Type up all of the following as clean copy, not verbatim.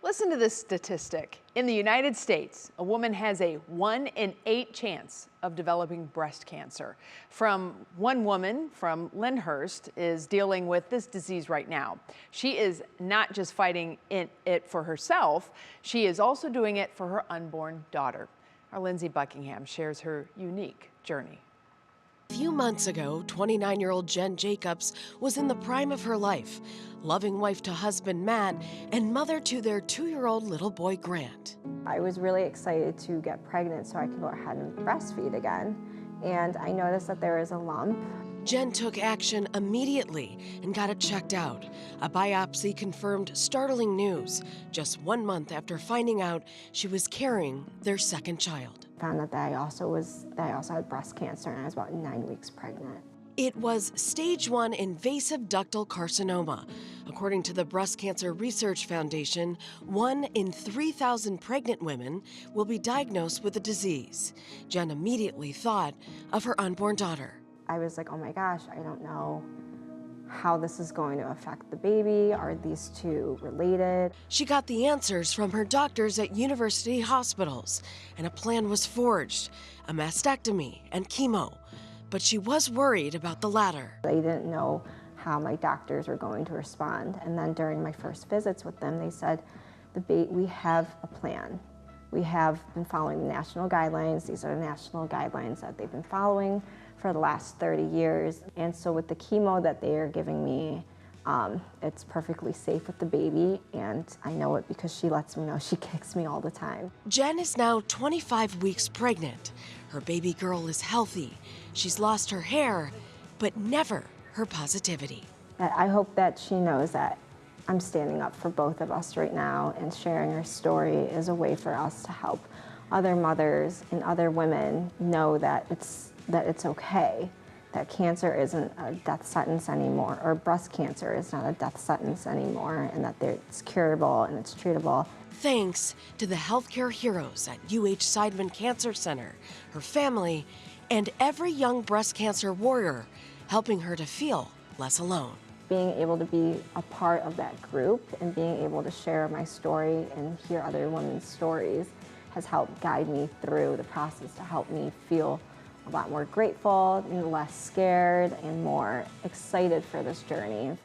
Listen to this statistic. In the United States, a woman has a 1 in 8 chance of developing breast cancer. One woman from Lyndhurst is dealing with this disease right now. She is not just fighting it for herself, she is also doing it for her unborn daughter. Our Lindsay Buckingham shares her unique journey. A few months ago, 29-year-old Jen Jacobs was in the prime of her life, loving wife to husband Matt and mother to their 2-year-old little boy Grant. I was really excited to get pregnant so I could go ahead and breastfeed again, and I noticed that there was a lump. Jen took action immediately and got it checked out. A biopsy confirmed startling news just 1 month after finding out she was carrying their second child. Found out that I also had breast cancer, and I was about 9 weeks pregnant. It was stage 1 invasive ductal carcinoma. According to the Breast Cancer Research Foundation, 1 in 3,000 pregnant women will be diagnosed with the disease. Jen immediately thought of her unborn daughter. I was like, oh my gosh, I don't know how this is going to affect the baby. Are these two related? She got the answers from her doctors at university hospitals, and a plan was forged, a mastectomy and chemo. But she was worried about the latter. I didn't know how my doctors were going to respond. And then during my first visits with them, they said, we have a plan. We have been following the national guidelines. These are the national guidelines that they've been following for the last 30 years. And so with the chemo that they are giving me, it's perfectly safe with the baby, and I know it because she lets me know. She kicks me all the time. Jen is now 25 weeks pregnant. Her baby girl is healthy. She's lost her hair, but never her positivity. I hope that she knows that I'm standing up for both of us right now, and sharing her story is a way for us to help other mothers and other women know that it's okay, that cancer isn't a death sentence anymore, or breast cancer is not a death sentence anymore, and that it's curable and it's treatable. Thanks to the healthcare heroes at UH Seidman Cancer Center, her family, and every young breast cancer warrior helping her to feel less alone. Being able to be a part of that group and being able to share my story and hear other women's stories has helped guide me through the process, to help me feel a lot more grateful and less scared and more excited for this journey.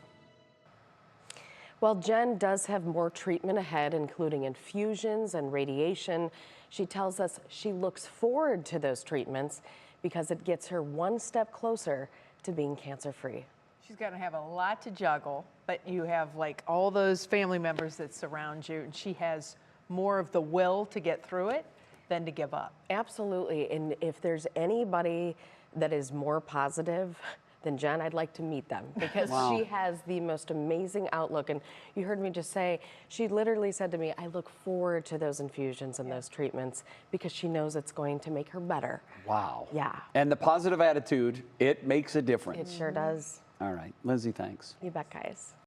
Well, Jen does have more treatment ahead, including infusions and radiation. She tells us she looks forward to those treatments because it gets her one step closer to being cancer-free. She's going to have a lot to juggle, but you have like all those family members that surround you, and she has more of the will to get through it than to give up. Absolutely, and if there's anybody that is more positive than Jen, I'd like to meet them, because Wow. She has the most amazing outlook. And you heard me just say, she literally said to me, I look forward to those infusions and those treatments because she knows it's going to make her better. Wow. Yeah. And the positive attitude, it makes a difference. It sure does. All right. Lindsay, thanks. You bet, guys.